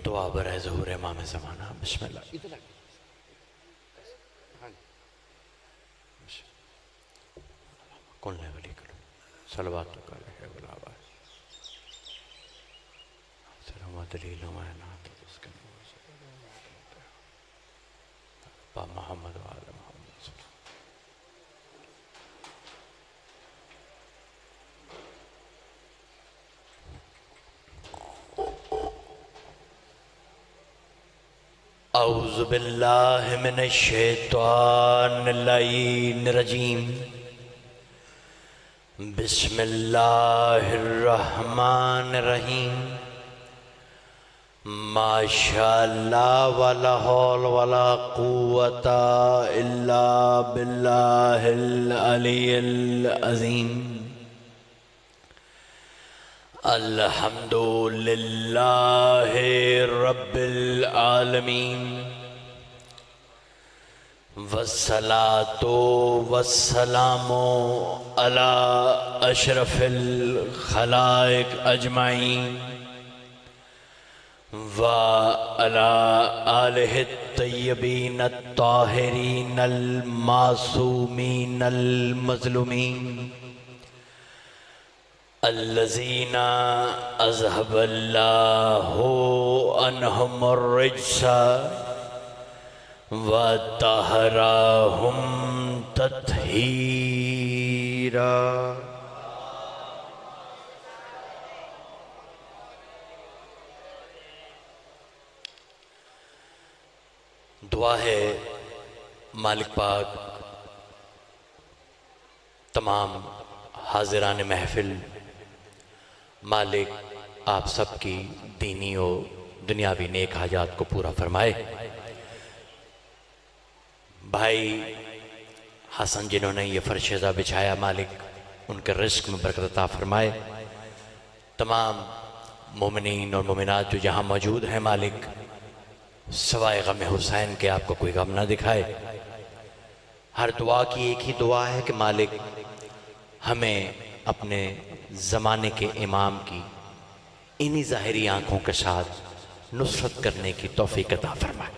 दुआ बरए ज़हूर इमाम ज़माना। बिस्मिल्लाह। कौन है वली करो सलवात तो कर है बुलावा सलामत दलील मायनात उसके पा मोहम्मद वाले मोहम्मद। औज़ु बिल्लाहि मिनश शैतानिर रजीम। बिस्मिल्लाहिर रहमानिर रहीम। माशाअल्लाह वला हौल वला कुव्वता इल्ला बिल्लाहिल अलिय्यिल अज़ीम। अल्हम्दुलिल्लाहि रब्बिल आलमीन वस्सलातु वस्सलामु अला अशरफिल खलाइक अजमाइन व अला आलिहि तय्यबीन अत्ताहिरीन अल मासूमीन अल मज़लूमीन अल्लज़ीना अज़हबल्लाहु अन्हुमुर रिज्सा व तहराहुम तत्हीरा। दुआ है मालिक पाक तमाम हाजिरान महफिल मालिक आप सबकी दीनी और दुनियावी नेक हाजात को पूरा फरमाए। भाई हसन जिन्होंने ये फरशेज़ा बिछाया मालिक उनके रिस्क में बरकत अता फरमाए। तमाम मोमिनीन और मोमिनात जो जहाँ मौजूद हैं मालिक सवाए गम हुसैन के आपको कोई गम ना दिखाए। हर दुआ की एक ही दुआ है कि मालिक हमें अपने ज़माने के इमाम की इन्हीं ज़ाहिरी आँखों के साथ नुसरत करने की तौफीक अता फरमाए।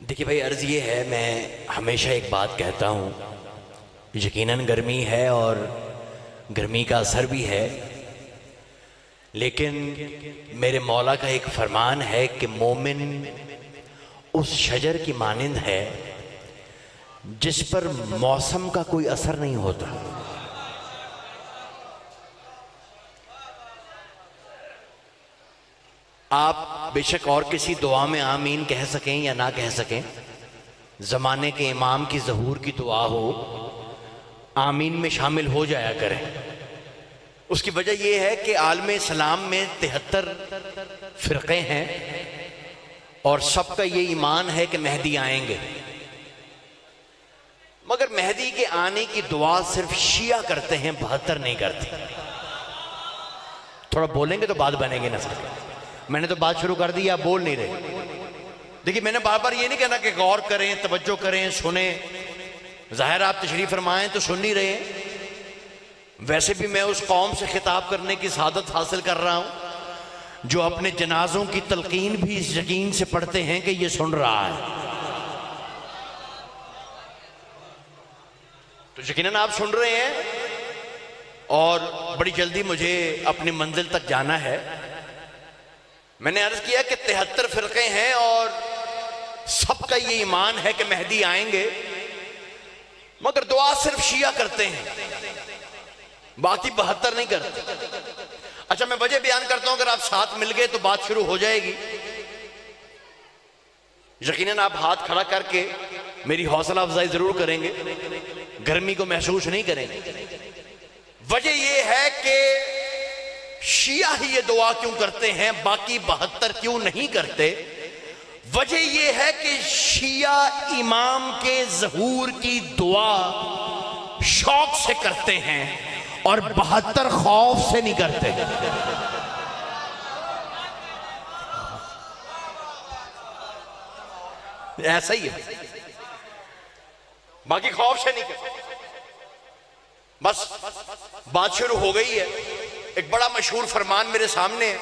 देखिए भाई अर्ज़ ये है, मैं हमेशा एक बात कहता हूँ, यकीनन गर्मी है और गर्मी का असर भी है, लेकिन मेरे मौला का एक फरमान है कि मोमिन उस शजर की मानिंद है जिस पर मौसम का कोई असर नहीं होता। आप बेशक और किसी दुआ में आमीन कह सकें या ना कह सकें, ज़माने के इमाम की ज़हूर की दुआ हो, आमीन में शामिल हो जाया करें। उसकी वजह यह है कि आलम इस्लाम में 73 फ़िरक़े हैं और सबका ये ईमान है कि मेहदी आएंगे, मगर मेहदी के आने की दुआ सिर्फ शिया करते हैं, 72 नहीं करते। थोड़ा बोलेंगे तो बात बनेगी ना सर। मैंने तो बात शुरू कर दी, आप बोल नहीं रहे। देखिए मैंने बार बार ये नहीं कहना कि गौर करें, तवज्जो करें, सुने। जाहिर आप तशरीफ फरमाएं तो सुन नहीं रहे हैं। वैसे भी मैं उस कौम से खिताब करने की सादत हासिल कर रहा हूं जो अपने जनाजों की तलकीन भी इस यकीन से पढ़ते हैं कि ये सुन रहा है। तो यकीनन आप सुन रहे हैं और बड़ी जल्दी मुझे अपनी मंजिल तक जाना है। मैंने अर्ज किया कि 73 फ़िरक़े हैं और सबका ये ईमान है कि मेहदी आएंगे, मगर दुआ सिर्फ शिया करते हैं, बाकी 72 नहीं करते। अच्छा मैं वजह बयान करता हूं, अगर आप साथ मिल गए तो बात शुरू हो जाएगी। यकीनन आप हाथ खड़ा करके मेरी हौसला अफजाई जरूर करेंगे, गर्मी को महसूस नहीं करेंगे। वजह यह है कि शिया ही ये दुआ क्यों करते हैं, बाकी 72 क्यों नहीं करते। वजह यह है कि शिया इमाम के ज़हूर की दुआ शौक से करते हैं और 72 खौफ से नहीं करते। ऐसा ही है, बाकी खौफ से नहीं करते। बस बात शुरू हो गई है, एक बड़ा मशहूर फरमान मेरे सामने है,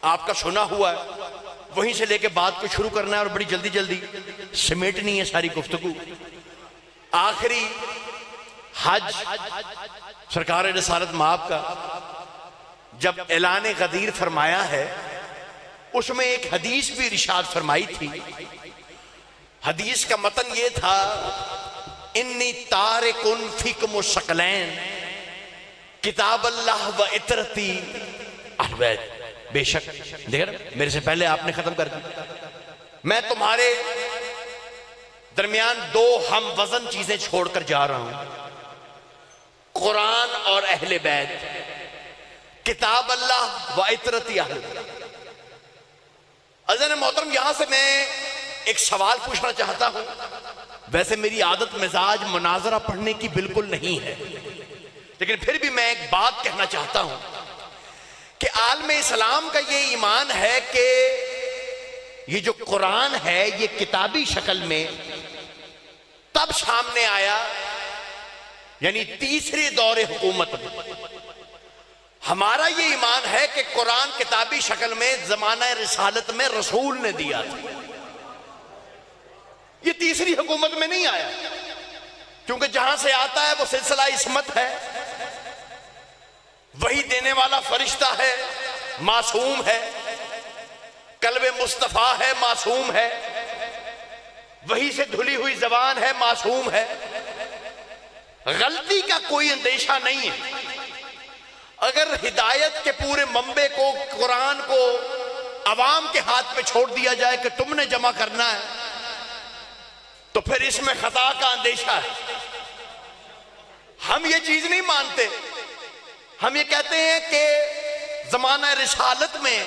आपका सुना हुआ है, वहीं से लेके बात को शुरू करना है और बड़ी जल्दी जल्दी समेटनी है सारी गुफ्तगू। आखिरी हज सरकार रिसालत माब का जब ऐलान गदीर फरमाया है, उसमें एक हदीस भी इरशाद फरमाई थी। हदीस का मतन ये था, इन्नी तारिकुन फीकुम शकलैन किताब अल्लाह व इतरती अहल बैत। बेशक देख रहे मेरे से पहले आपने खत्म कर दी, मैं तुम्हारे दरमियान दो हम वजन चीजें छोड़कर जा रहा हूं, कुरान और अहले बैत, किताब अल्लाह व इतरती अहल बैत। अज़ीज़ मोहतरम, यहां से मैं एक सवाल पूछना चाहता हूं। वैसे मेरी आदत मिजाज मुनाजरा पढ़ने की बिल्कुल नहीं है, लेकिन फिर भी मैं एक बात कहना चाहता हूं कि आलम इस्लाम का ये ईमान है कि ये जो कुरान है ये किताबी शक्ल में तब सामने आया, यानी तीसरे दौरे हुकूमत में। हमारा ये ईमान है कि कुरान किताबी शक्ल में जमाना रिसालत में रसूल ने दिया था, ये तीसरी हुकूमत में नहीं आया, क्योंकि जहां से आता है वो सिलसिला इस्मत है, वही देने वाला फरिश्ता है, मासूम है, कल्बे मुस्तफा है, मासूम है, वही से धुली हुई जबान है, मासूम है, गलती का कोई अंदेशा नहीं है। अगर हिदायत के पूरे मंबे को, कुरान को अवाम के हाथ में छोड़ दिया जाए कि तुमने जमा करना है, तो फिर इसमें खता का अंदेशा है। हम ये चीज नहीं मानते, हम ये कहते हैं कि जमाना रिसालत में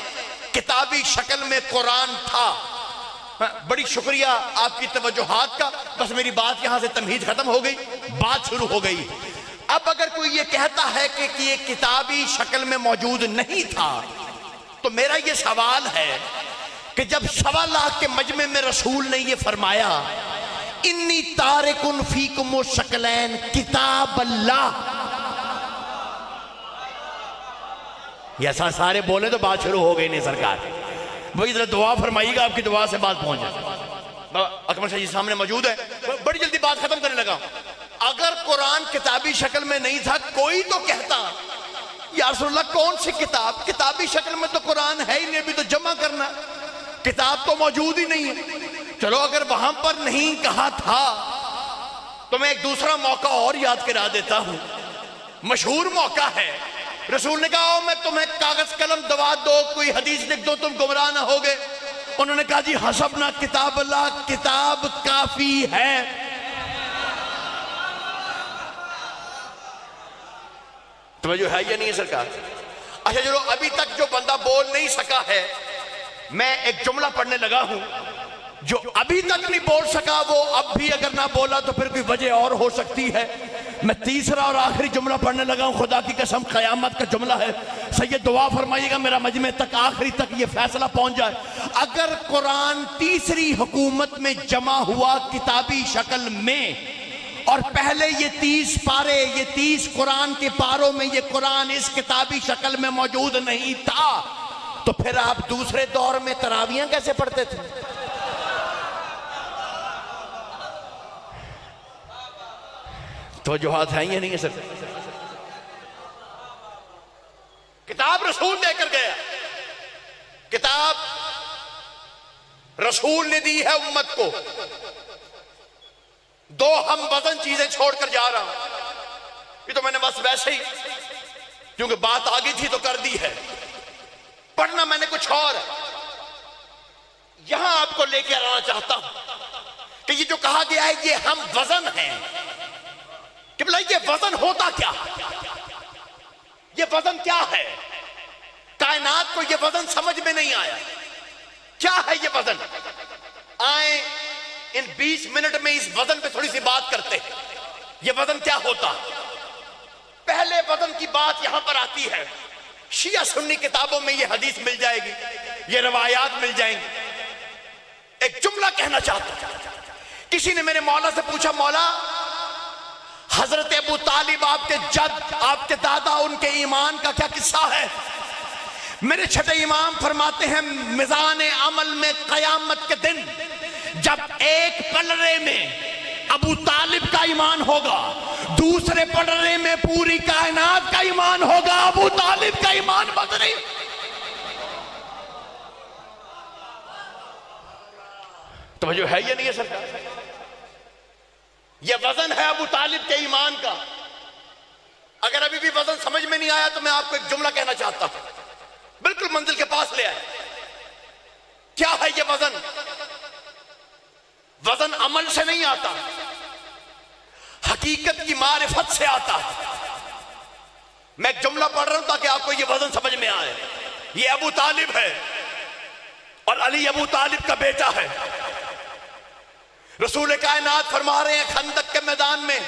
किताबी शक्ल में कुरान था। बड़ी शुक्रिया आपकी तवज्जुहात का, बस मेरी बात यहां से तमहीद खत्म हो गई, बात शुरू हो गई। अब अगर कोई ये कहता है कि ये किताबी शक्ल में मौजूद नहीं था, तो मेरा ये सवाल है कि जब 1.25 लाख के मजमे में रसूल ने ये फरमाया, इन्नी तारिकुन फीकुम शकलैन किताब अल्लाह, ऐसा सारे बोले तो बात शुरू हो गई नहीं सरकार। वही जरा दुआ फरमाइएगा, आपकी दुआ से बात पहुंच जाए। अकमल शाह जी सामने मौजूद है, बड़ी जल्दी बात खत्म करने लगा। अगर कुरान किताबी शक्ल में नहीं था, कोई तो कहता या रसूलुल्लाह कौन सी किताब, किताबी शक्ल में तो कुरान है ही नहीं, अभी तो जमा करना, किताब तो मौजूद ही नहीं है। चलो अगर वहां पर नहीं कहा था तो मैं एक दूसरा मौका और याद करा देता हूं। मशहूर मौका है, रसूल ने कहा मैं तुम्हें कागज कलम दवा दो, कोई हदीस लिख दो, तुम गुमराह ना हो गए। उन्होंने कहा जी हसबना किताब अल्लाह, किताब काफी है। तवज्जो है या नहीं है सरकार? अच्छा चलो, अभी तक जो बंदा बोल नहीं सका है, मैं एक जुमला पढ़ने लगा हूं। जो अभी तक नहीं बोल सका वो अब भी अगर ना बोला तो फिर कोई वजह और हो सकती है। मैं तीसरा और आखिरी जुमला पढ़ने लगा हूं, खुदा की कसम क़यामत का जुमला है। सैयद दुआ फरमाइएगा मेरा मजमे तक आखिरी तक ये फैसला पहुंच जाए। अगर कुरान तीसरी हुकूमत में जमा हुआ किताबी शक्ल में, और पहले ये 30 पारे, ये 30 कुरान के पारों में ये कुरान इस किताबी शक्ल में मौजूद नहीं था, तो फिर आप दूसरे दौर में तरावियां कैसे पढ़ते थे? तो जो हाथ है ये नहीं है सर। किताब रसूल देकर गया, किताब रसूल ने दी है उम्मत को। दो हम वजन चीजें छोड़कर जा रहा हूं। ये तो मैंने बस वैसे ही, क्योंकि बात आगे थी तो कर दी है। पढ़ना मैंने कुछ और है। यहां आपको लेके आना चाहता हूं कि ये जो कहा गया है ये हम वजन है, कि बोला ये वजन होता क्या, ये वजन क्या है? कायनात को ये वजन समझ में नहीं आया। क्या है ये वजन? आए इन 20 मिनट में इस वजन पे थोड़ी सी बात करते हैं। ये वजन क्या होता? पहले वजन की बात यहां पर आती है। शिया सुन्नी किताबों में ये हदीस मिल जाएगी, ये रवायात मिल जाएंगी। एक जुमला कहना चाहता हूं। किसी ने मेरे मौला से पूछा, मौला हजरत अबू तालिब आपके जद, आपके दादा, उनके ईमान का क्या किस्सा है। मेरे छठे इमाम फरमाते हैं मिजान अमल में कयामत के दिन जब एक पलड़े में अबू तालिब का ईमान होगा, दूसरे पलड़े में पूरी कायनात का ईमान होगा, अबू तालिब का ईमान बदले। तो जो है ये नहीं है सरकार, ये वजन है अबू तालिब के ईमान का। अगर अभी भी वजन समझ में नहीं आया तो मैं आपको एक जुमला कहना चाहता हूं, बिल्कुल मंजिल के पास ले आए। क्या है ये वजन? वजन अमल से नहीं आता, हकीकत की मारिफत से आता है। मैं एक जुमला पढ़ रहा हूं ताकि आपको ये वजन समझ में आए। ये अबू तालिब है और अली अबू तालिब का बेटा है। रसूल कायनात फरमा रहे हैं खंदक के मैदान में,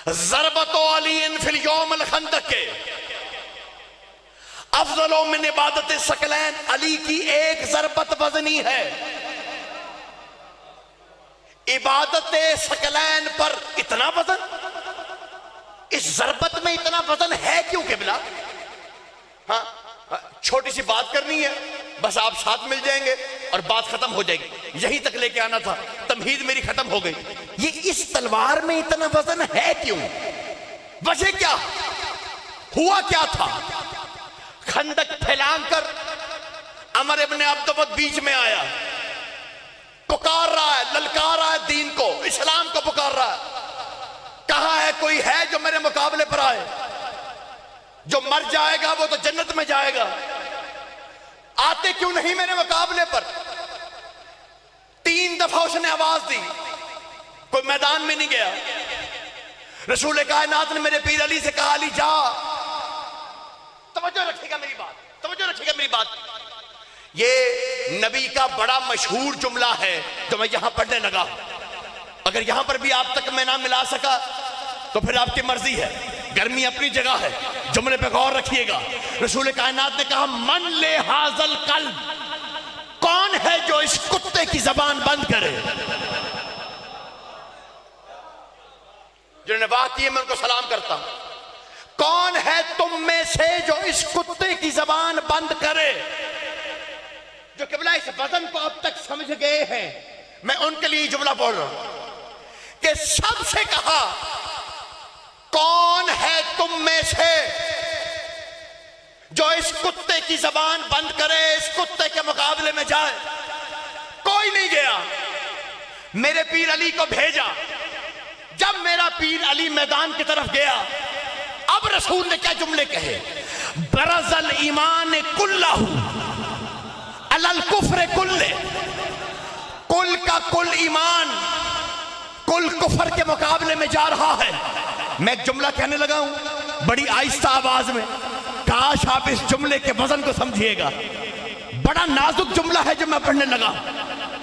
ज़रबतो अली फिल यौमल खंदक के अफजलो मिन इबादत सकलैन। अली की एक ज़रबत वजनी है, इबादत सकलैन पर इतना वजन, इस ज़रबत में इतना वजन है क्यों किबला? हाँ, छोटी सी बात करनी है, बस आप साथ मिल जाएंगे और बात खत्म हो जाएगी। यहीं तक लेके आना था, तमहीद मेरी खत्म हो गई। ये इस तलवार में इतना वजन है क्यों? वजह क्या, हुआ क्या था? खंदक फैलाकर अमर इब्ने अब्दुवद बीच में आया, पुकार रहा है, ललकार रहा है दीन को, इस्लाम को पुकार रहा है। कहां है कोई है जो मेरे मुकाबले पर आए? जो मर जाएगा वो तो जन्नत में जाएगा, आते क्यों नहीं मेरे मुकाबले पर? 3 दफा उसने आवाज दी, कोई मैदान में नहीं गया। रसूल कायनात ने मेरे पीर अली से कहा, अली जा। तवज्जो रखिएगा मेरी बात, तवज्जो रखिएगा मेरी बात। ये नबी का बड़ा मशहूर जुमला है जो मैं यहां पढ़ने लगा। अगर यहां पर भी आप तक मैं ना मिला सका तो फिर आपकी मर्जी है, गर्मी अपनी जगह है, जुमले पे गौर रखिएगा। रसूल कायनात ने कहा, मन ले हाजल कल्ब, कौन है जो इस कुत्ते की जबान बंद करे? जिन्होंने बात की है मैं उनको सलाम करता हूं। कौन है तुम में से जो इस कुत्ते की जबान बंद करे? जो किबला इस वजन को अब तक समझ गए हैं, मैं उनके लिए जुमला बोल रहा हूं कि सबसे कहा, कौन है तुम में से जो इस कुत्ते की जबान बंद करे, इस कुत्ते के मुकाबले में जाए? कोई नहीं गया। मेरे पीर अली को भेजा। जब मेरा पीर अली मैदान की तरफ गया, अब रसूल ने क्या जुमले कहे? बरज़ल ईमान कुल्लहु अलल कुफ्र कुल्ले, कुल का कुल ईमान कुल कुफर के मुकाबले में जा रहा है। मैं एक जुमला कहने लगा हूं बड़ी आहिस्ता आवाज में, काश आप इस जुमले के वजन को समझिएगा। बड़ा नाजुक जुमला है जो मैं पढ़ने लगा,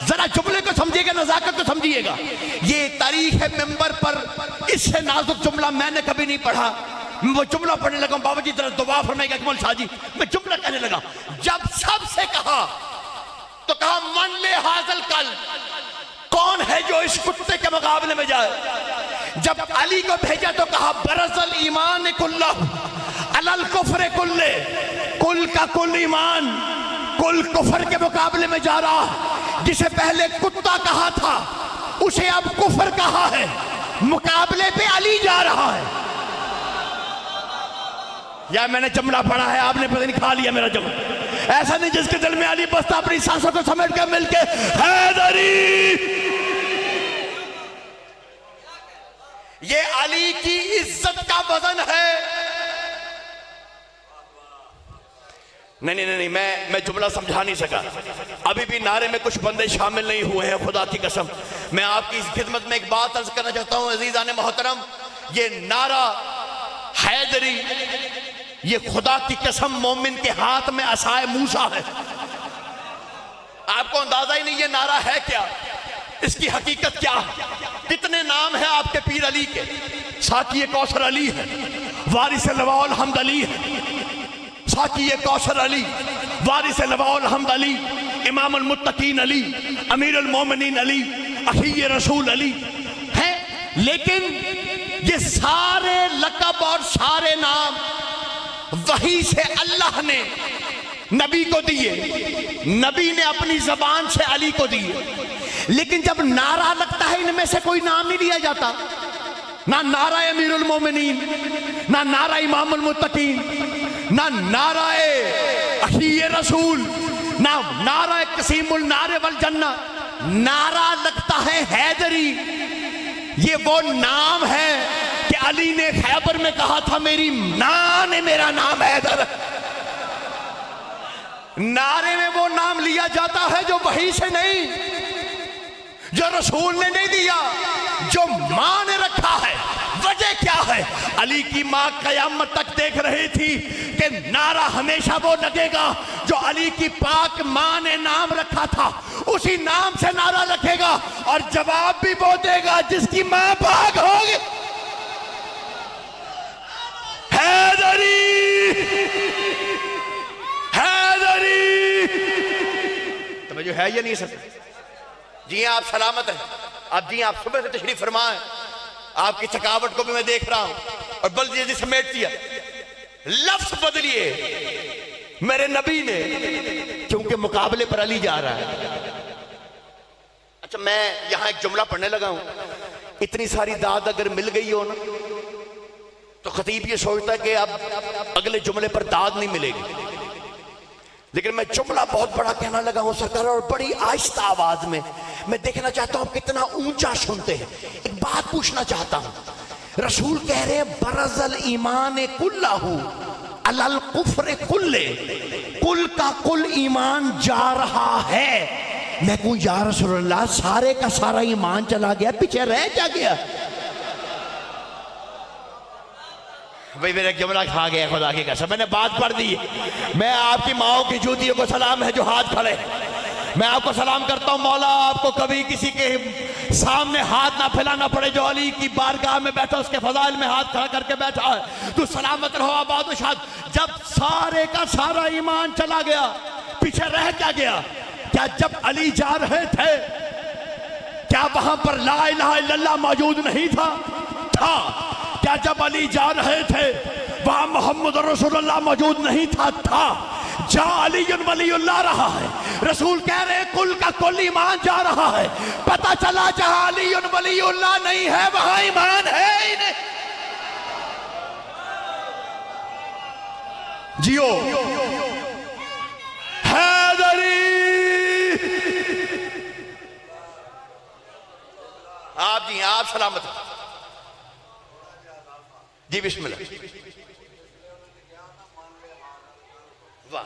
जरा जुमले को समझिएगा, नजाकत को समझिएगा। ये तारीख है मिंबर पर, इससे नाजुक जुमला मैंने कभी नहीं पढ़ा। मैं वो जुमला पढ़ने लगा, बाबा जी जरा दुआ फरमाइएगा कमल शाह जी। मैं जुमला कहने लगा, जब सबसे कहा तो कहा, मन ले हाजल कल, कौन है जो इस कुत्ते के मुकाबले में जाए? जब अली को भेजा तो कहा, बरज़ल ईमान कुल्लहु अलल कुफ्र कुल्ले, कुल का कुल ईमान कुल कुफर के मुकाबले में जा रहा। जिसे पहले कुत्ता कहा था उसे अब कुफर कहा है, मुकाबले पे अली जा रहा है। या मैंने जुमला पढ़ा है, आपने पता नहीं खा लिया मेरा जुमला। ऐसा नहीं जिसके दिल में अली बसता अपनी सांसों को समेट कर मिलके हैदरी। ये अली की इज्जत का वजन है। नहीं, मैं जुमला समझा नहीं सका। अभी भी नारे में कुछ बंदे शामिल नहीं हुए हैं, खुदा की कसम। मैं आपकी इस खिदमत में एक बात अर्ज करना चाहता हूं अजीजान मोहतरम, ये नारा हैदरी, ये खुदा की कसम मोमिन के हाथ में असाए मूसा है। आपको अंदाजा ही नहीं ये नारा है क्या, इसकी हकीकत क्या है। कितने नाम हैं आपके पीर अली के? साकी कौसर अली है, वारिस लवाउल हम्द अली है, साकी कौसर अली, वारिस लवाउल हम्द अली, इमामुल मुत्तकीन अली, अमीरुल मोमिनीन अली, अखी रसूल अली हैं। लेकिन ये सारे लक़ब और सारे नाम वही से अल्लाह ने नबी को दिए, नबी ने अपनी जबान से अली को दिए। लेकिन जब नारा लगता है इनमें से कोई नाम नहीं लिया जाता, ना नारा अमीरुल मोमिनीन, ना नारा इमामुल मुत्तकीन, ना नारा अखिये रसूल, ना नारा कसीमुल नारे वल जन्ना, नारा लगता है हैदरी। ये वो नाम है कि अली ने खैबर में कहा था मेरी मां ने मेरा नाम हैदर। नारे में वो नाम लिया जाता है जो वही से नहीं, जो रसूल ने नहीं दिया, जो मां ने रखा है। वजह क्या है? अली की मां कयामत तक देख रही थी कि नारा हमेशा वो लगेगा जो अली की पाक मां ने नाम रखा था, उसी नाम से नारा रखेगा और जवाब भी वो देगा जिसकी मां पाक होगी। हैदरी, हैदरी। तो जो है ये नहीं सर जी, आप सलामत हैं। आप जी, आप सुबह से तशरीफ फरमा है, आपकी थकावट को भी मैं देख रहा हूं और जल्दी समेट दिया। लफ्ज बदलिए मेरे नबी ने, क्योंकि मुकाबले पर अली जा रहा है। अच्छा, मैं यहां एक जुमला पढ़ने लगा हूं। इतनी सारी दाद अगर मिल गई हो ना, तो खतीब ये सोचता है कि अब अगले जुमले पर दाद नहीं मिलेगी। लेकिन मैं जुमला बहुत बड़ा कहना लगा हूं सरकार, और बड़ी आहिस्ता आवाज में। मैं देखना चाहता हूं कितना ऊंचा सुनते हैं। एक बात पूछना चाहता हूं, रसूल कह रहे हैं बरज़ल ईमान कुल्लाहु अलल कुफ्र कुल्ले, कुल का कुल ईमान जा रहा है। मैं कहूं या रसूलल्लाह, सारे का सारा ईमान चला गया, पीछे रह क्या गया? भाई मेरा जुमला खा गया, खुदा की कसम। मैंने बात पढ़ दी। मैं आपकी माओ की जूतियों को सलाम है जो हाथ खड़े। मैं आपको सलाम करता हूं, मौला आपको कभी किसी के सामने हाथ ना फैलाना पड़े जो अली की बारगाह में बैठा, उसके फजाइल में हाथ खड़ा करके बैठा है। तू सलामत रहो, आबाद व शाद। जब सारे का सारा ईमान चला गया, पीछे रह क्या गया? क्या जब अली जा रहे थे, क्या वहां पर ला इलाहा इल्लल्लाह मौजूद नहीं था? था। क्या जब अली जा रहे थे वहां मोहम्मद रसूलुल्लाह मौजूद नहीं था? था। जा अलीयुन वलीउल्लाह रहा है। रसूल कह रहे कुल का कुल ईमान जा रहा है। पता चला जहां अलीयुन वलीउल्लाह नहीं है वहां ईमान है ही नहीं। जियो हैदरी। आप जी, आप सलामत जी, बिस्मिल्लाह। वाह,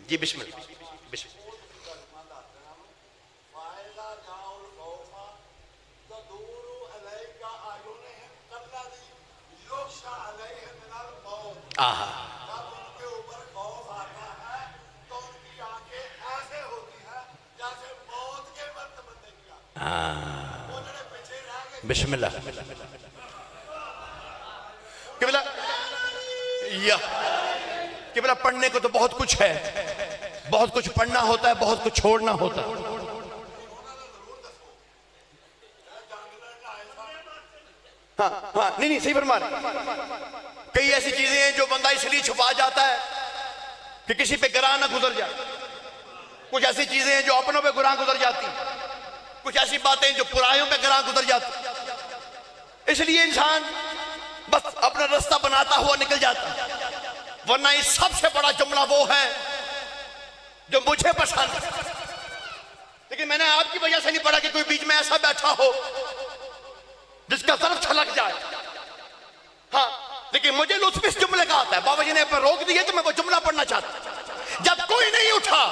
जी बिस्मिल्लाह। आहा, उनके ऊपर खौफ आता है तो उनकी आंखें ऐसे होती है जैसे मौत के वक्त बंदे की आंखें। वो जड़े पीछे रह गए। बिस्मिल्लाह। किबला या किबला, पढ़ने को तो बहुत कुछ है, बहुत कुछ पढ़ना होता है, बहुत कुछ छोड़ना होता है। हाँ हाँ, नहीं सही फरमा रहे। कई ऐसी चीजें हैं जो बंदा इसलिए छुपा जाता है कि किसी पे गिराह ना गुजर जाए। कुछ ऐसी चीजें हैं जो अपनों पे गिराह गुजर जाती, कुछ ऐसी बातें जो पुरायों पे गिराह गुजर जाती। इसलिए इंसान बस अपना रास्ता बनाता हुआ निकल जाता। वरना इस सबसे बड़ा जुमला वो है जो मुझे पसंद है, लेकिन मैंने आपकी वजह से नहीं पढ़ा कि कोई बीच में ऐसा बैठा हो जिसका तरफ छलक जाए। हाँ, लेकिन मुझे लुत्फ इस जुमले का आता है। बाबा जी ने रोक दिया तो मैं वो जुमला पढ़ना चाहता। जब कोई नहीं उठा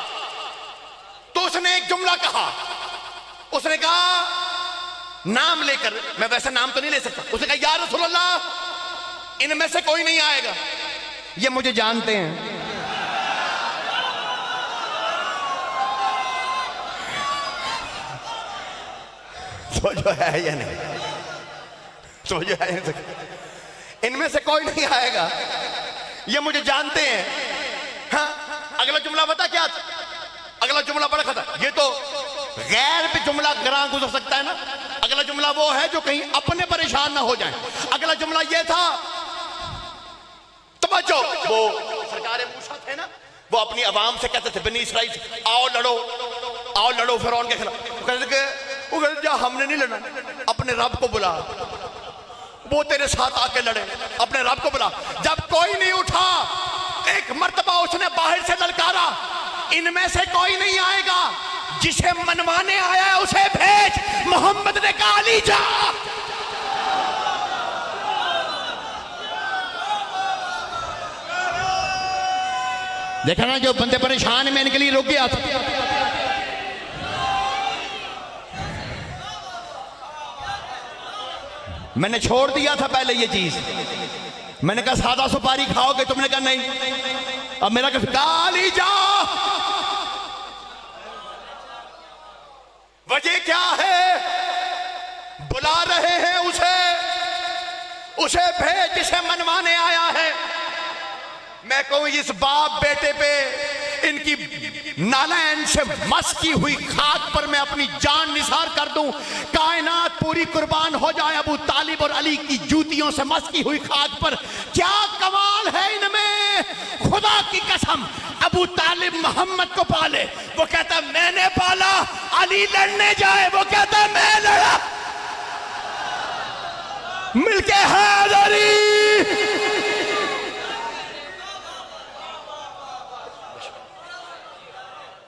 तो उसने एक जुमला कहा। उसने कहा नाम लेकर, मैं वैसे नाम तो नहीं ले सकता, उसने कहा या रसूलल्लाह इनमें से कोई नहीं आएगा। ये मुझे जानते हैं, तो जो है या नहीं, तो जो है इनमें से कोई नहीं आएगा, ये मुझे जानते हैं। हाँ, अगला जुमला बता क्या था? अगला जुमला बड़ा खतरा, ये तो गैर पे जुमला ग्रां गुजर सकता है ना। अगला जुमला वो है जो कहीं अपने परेशान ना हो जाए। अगला जुमला ये था, तवज्जो, वो सरकार मूसा थे ना, वो अपनी आवाम से कहते थे बनी इसराइल आओ लड़ो, आओ लड़ो फिरौन के खिलाफ। वो कहते जा हमने नहीं लड़ना, अपने रब को बुला, वो तेरे साथ आके लड़े, अपने रब को बुला। जब कोई नहीं उठा, एक मर्तबा उसने बाहर से ललकारा, इनमें से कोई नहीं आएगा, जिसे मनवाने आया है उसे भेज। मोहम्मद ने कहा अली जा। देखा ना, जो बंदे परेशान में इनके लिए रुक गया था। मैंने छोड़ दिया था पहले ये चीज, मैंने कहा सादा सुपारी खाओगे, तुमने कहा नहीं। अब मेरा गाली जा, वजह क्या है? बुला रहे हैं उसे भेज जिसे मनवाने आया है। मैं कहूं इस बाप बेटे पे इनकी नालैन से मस की हुई खाक पर मैं अपनी जान निसार कर दूं, कायनात पूरी कुर्बान हो जाए अबू तालिब और अली की जूतियों से मस की हुई खाक पर। क्या कमाल है इनमें, खुदा की कसम। अबू तालिब मोहम्मद को पाले, वो कहता मैंने पाला। अली लड़ने जाए, वो कहता मैं लड़ा। मिलके हैदरी।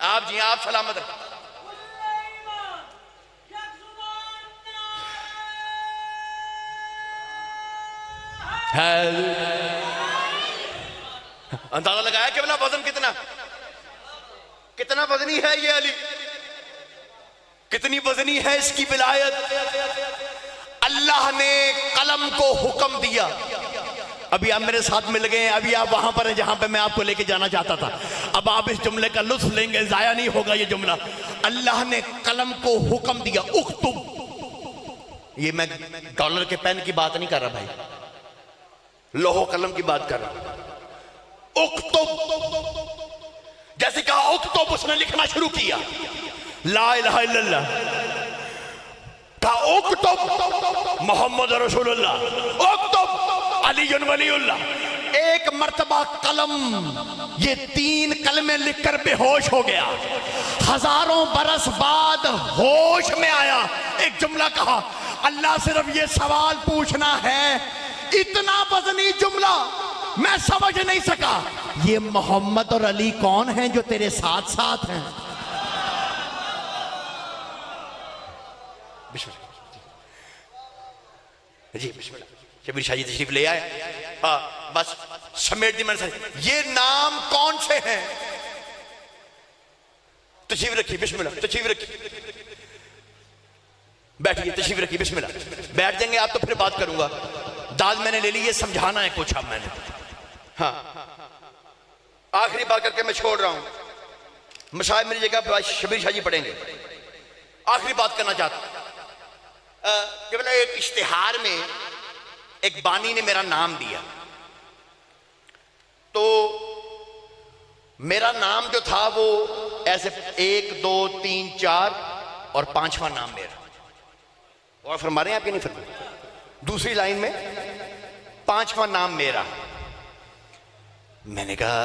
आप जी आप सलामत रहे। अंदाजा लगाया कि बोला वजन कितना वजनी है ये अली, कितनी वजनी है इसकी विलायत। अल्लाह ने कलम को हुक्म दिया। अभी आप मेरे साथ मिल गए, अभी आप वहां पर हैं जहां पे मैं आपको लेके जाना चाहता था। अब आप इस जुमले का लुत्फ लेंगे, जाया नहीं होगा ये जुमला। अल्लाह ने कलम को हुक्म दिया, उक्तुब। ये मैं डॉलर के पेन की बात नहीं कर रहा भाई, लोहो कलम की बात कर रहा हूं। उक्तुब, जैसे कहा उक्तुब, उसने लिखना शुरू किया ला इलाहा इल्लल्लाह। कहा उक्तुब मोहम्मद रसूलुल्लाह, उक्तुब अली वलीउल्लाह। एक मर्तबा कलम, ये 3 कलमे लिखकर बेहोश हो गया। हजारों बरस बाद होश में आया, एक जुमला कहा। अल्लाह सिर्फ ये सवाल पूछना है, इतना वजनी जुमला मैं समझ नहीं सका, ये मोहम्मद और अली कौन हैं जो तेरे साथ साथ हैं? जी बिस्मिल्लाह। शबीर शाह जी तशरीफ ले आए। हाँ बस समेट दी मैंने। ये नाम कौन से हैं? तशरीफ रखिए, बिस्मिल्लाह। तशरीफ रखिए, बैठिए, तशरीफ रखिए, बिस्मिल्लाह। बैठ जाएंगे आप तो फिर बात करूंगा। दाद मैंने ले ली, ये समझाना है कुछ अब मैंने। हाँ आखिरी बात करके मैं छोड़ रहा हूं। मशाइख मेरी जगह शबीर शाह जी पढ़ेंगे। आखिरी बात करना चाहता हूं। जब एक इश्तिहार में एक बानी ने मेरा नाम दिया, तो मेरा नाम जो था वो ऐसे 1 2 3 4 और 5वां नाम मेरा। और फरमा रहे हैं आप, ये नहीं फरमा। दूसरी लाइन में 5वां नाम मेरा। मैंने कहा,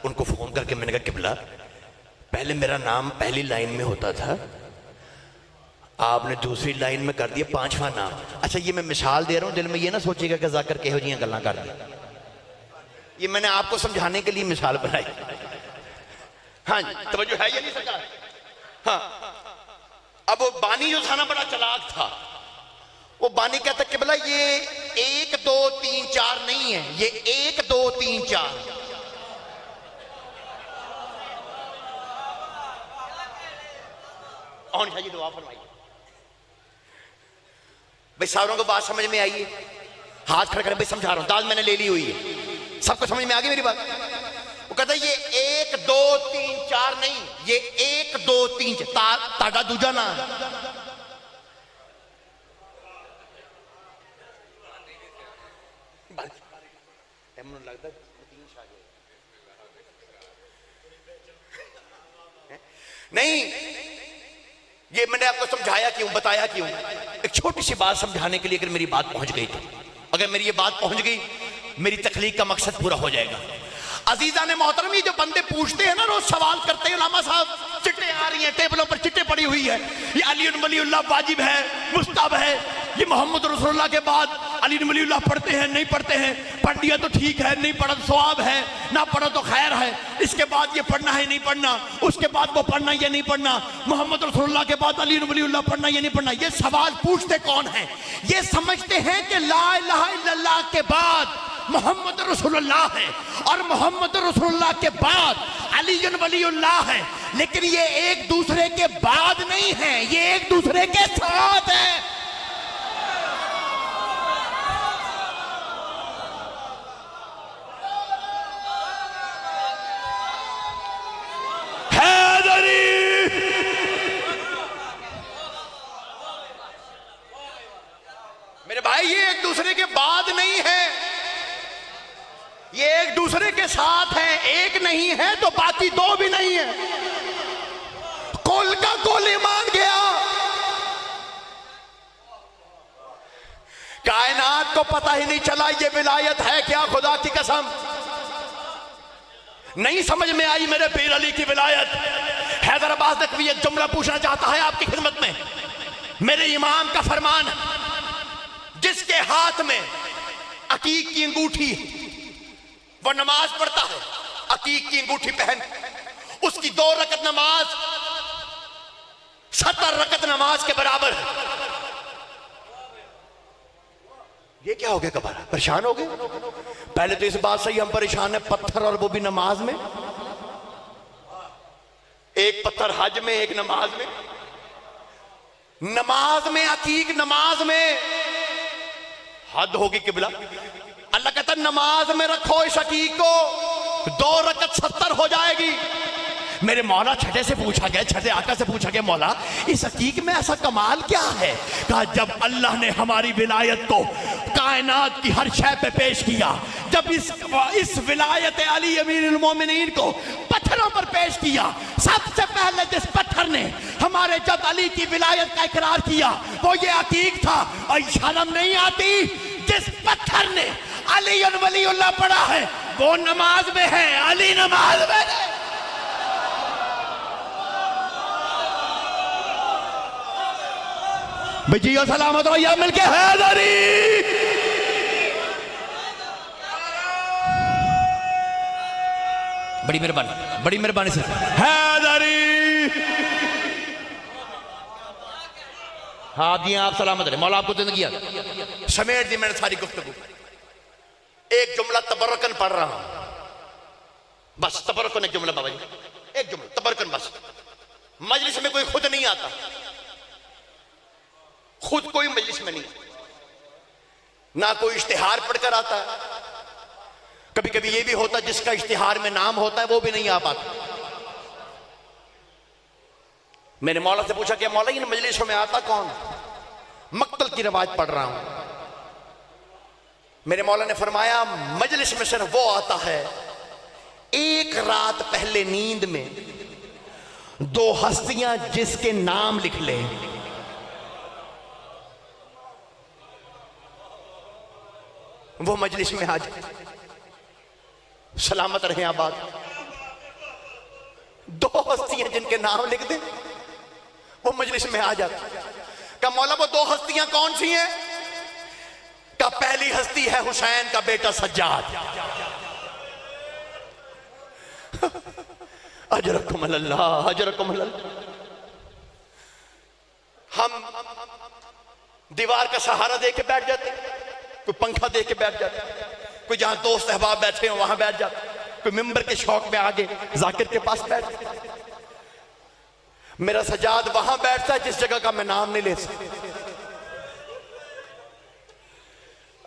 उनको फोन करके मैंने कहा किबला, पहले मेरा नाम पहली लाइन में होता था, आपने दूसरी लाइन में कर दिया 5वां नाम। अच्छा ये मैं मिसाल दे रहा हूं, दिल में ये ना सोचिएगा कि जाकर कहो जी गल्ला कर दी, ये मैंने आपको समझाने के लिए मिसाल बनाई। हाँ जी तवज्जो है ये नहीं सरकार? हाँ अब वो बानी जो था ना बड़ा चालाक था। वो बानी कहता कि बोला ये 1 2 3 4 नहीं है, ये 1 2 3 4। और शाह जी दुआ फरमाइए। भाई सारों को बात समझ में आई है? हाथ खड़े करें भाई, समझा रहा हूं, दाल मैंने ले ली हुई है, सबको समझ में आ गई मेरी बात? वो कहता है ये 1 2 3 4 नहीं, ये 1 2 3 ताड़ा दूजा ना। लगता नहीं, ये मैंने आपको समझाया क्यों, बताया क्यों? एक छोटी सी बात समझाने के लिए अगर मेरी बात पहुंच गई तो, अगर मेरी ये बात पहुंच गई, मेरी तकलीफ का मकसद पूरा हो जाएगा। अजीजा ने मोहतरम, ये जो बंदे पूछते हैं ना, रोज सवाल करते हैं, उलामा साहब चिट्टे आ रही हैं, टेबलों पर चिट्टे पड़ी हुई है, ये अली वलीउल्लाह वाजिब है, मुस्तहब है, ये मोहम्मद रसूलुल्लाह के बाद अली वलीउल्लाह पढ़ते हैं नहीं पढ़ते हैं, पढ़ लिया तो ठीक है, नहीं पढ़ा तो सवाब है, ना पढ़ा तो खैर है, इसके बाद ये पढ़ना है नहीं पढ़ना, उसके बाद वो पढ़ना ये नहीं पढ़ना, मोहम्मद रसूलुल्लाह के बाद अली वलीउल्लाह पढ़ना ये नहीं पढ़ना। ये सवाल पूछते कौन है? ये समझते हैं कि ला इलाहा इल्लल्लाह के बाद मोहम्मद रसूलुल्लाह है और मोहम्मद रसूलुल्लाह के बाद अली वलीउल्लाह है, लेकिन ये एक दूसरे के बाद नहीं है, ये एक दूसरे के साथ है। मेरे भाई, ये एक दूसरे के बाद नहीं है, ये एक दूसरे के साथ है। एक नहीं है तो बाकी दो भी नहीं है। कुल का कुल ईमान गया। कायनात को पता ही नहीं चला ये विलायत है क्या, खुदा की कसम नहीं समझ में आई मेरे पीर अली की विलायत। हैदराबाद तक भी एक जुमला पूछना चाहता है आपकी खिदमत में। मेरे इमाम का फरमान, जिसके हाथ में अकीक की अंगूठी, वो नमाज पढ़ता है अकीक की अंगूठी पहन, उसकी 2 रकत नमाज 70 रकत नमाज के बराबर है। ये क्या हो गया? कबारा परेशान हो गए। पहले तो इस बात से ही हम परेशान है, पत्थर और वो भी नमाज में। एक पत्थर हज में, एक नमाज में। नमाज में अकीक, नमाज में हद होगी किबला। अल्लाह कहता नमाज में रखो इस अकीक को, 2 रकत 70 हो जाएगी। मेरे मौला छठे से पूछा गया, छठे आका से पूछा गया, मौला इस हकीक में ऐसा कमाल क्या है? कहा जब अल्लाह ने हमारी विलायत को कायनात की हर शय पे पेश किया, जब इस विलायत अली अमीरुल मोमिनीन को पत्थरों पर पेश किया, सबसे पहले जिस पत्थर ने हमारे जब अली की विलायत का इकरार किया वो ये हकीक था। और शर्म नहीं आती, जिस पत्थर ने अली वलीउल्लाह पढ़ा है वो नमाज में है, अली नमाज में है। जियो सलामत हो या मिलके हैदरी। बड़ी मेहरबानी, बड़ी मेहरबानी सर। हैदरी। हाँ जी, आप सलामत रहे, मौला आपको जिंदगी समेट दी मैंने सारी गुफ्तगू। एक जुमला तबरकन पढ़ रहा हूं, बस तबरकन एक जुमला बाबा जी, एक जुमला तबरकन बस। मजलिस में कोई खुद नहीं आता, खुद कोई मजलिस में नहीं, ना कोई इश्तिहार पढ़कर आता है। कभी कभी ये भी होता है जिसका इश्तिहार में नाम होता है वो भी नहीं आ पाता। मैंने मौला से पूछा कि मौला इन मजलिसों में आता कौन? मक्तल की रवाज पढ़ रहा हूं। मेरे मौला ने फरमाया मजलिस में सिर्फ वो आता है एक रात पहले नींद में 2 हस्तियां जिसके नाम लिख ले, वो मजलिस में आ जाए। सलामत रहे आबाद। 2 हस्तियां जिनके नाम लिख दे वो मजलिस में आ जाते। का मौला वो 2 हस्तियां कौन सी हैं? का पहली हस्ती है हुसैन का बेटा सज्जाद। अजरकुम अल्लाह, अजरकुम अल्लाह। हम दीवार का सहारा दे के बैठ जाते, कोई पंखा दे के बैठ जाता, कोई जहां दोस्त अहबाब बैठे हो वहां बैठ जाता, कोई मिंबर के शौक में आगे जाकिर के पास बैठ जाता। मेरा सजाद वहां बैठता है जिस जगह का मैं नाम नहीं ले सकता।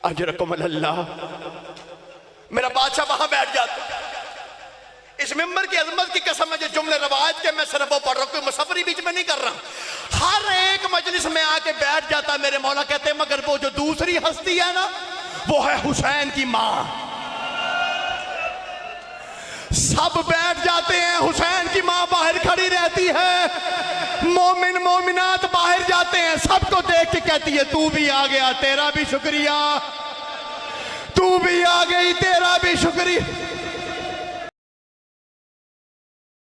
अजरकुम अल्लाह। मेरा बादशाह वहां बैठ जाता। इस मिंबर की अजमत की कसम है, जो जुमले रवायत के मैं सिर्फ वो पढ़ रहा हूं, कोई मुसफरी बीच में नहीं कर रहा। हर एक मजलिस में आके बैठ जाता। मेरे मौला कहते हैं मगर वो जो दूसरी हस्ती है ना, वो है हुसैन की मां। सब बैठ जाते हैं, हुसैन की मां बाहर खड़ी रहती है, मोमिन मोमिनात बाहर जाते हैं, सबको देख के कहती है तू भी आ गया, तेरा भी शुक्रिया, तू भी आ गई, तेरा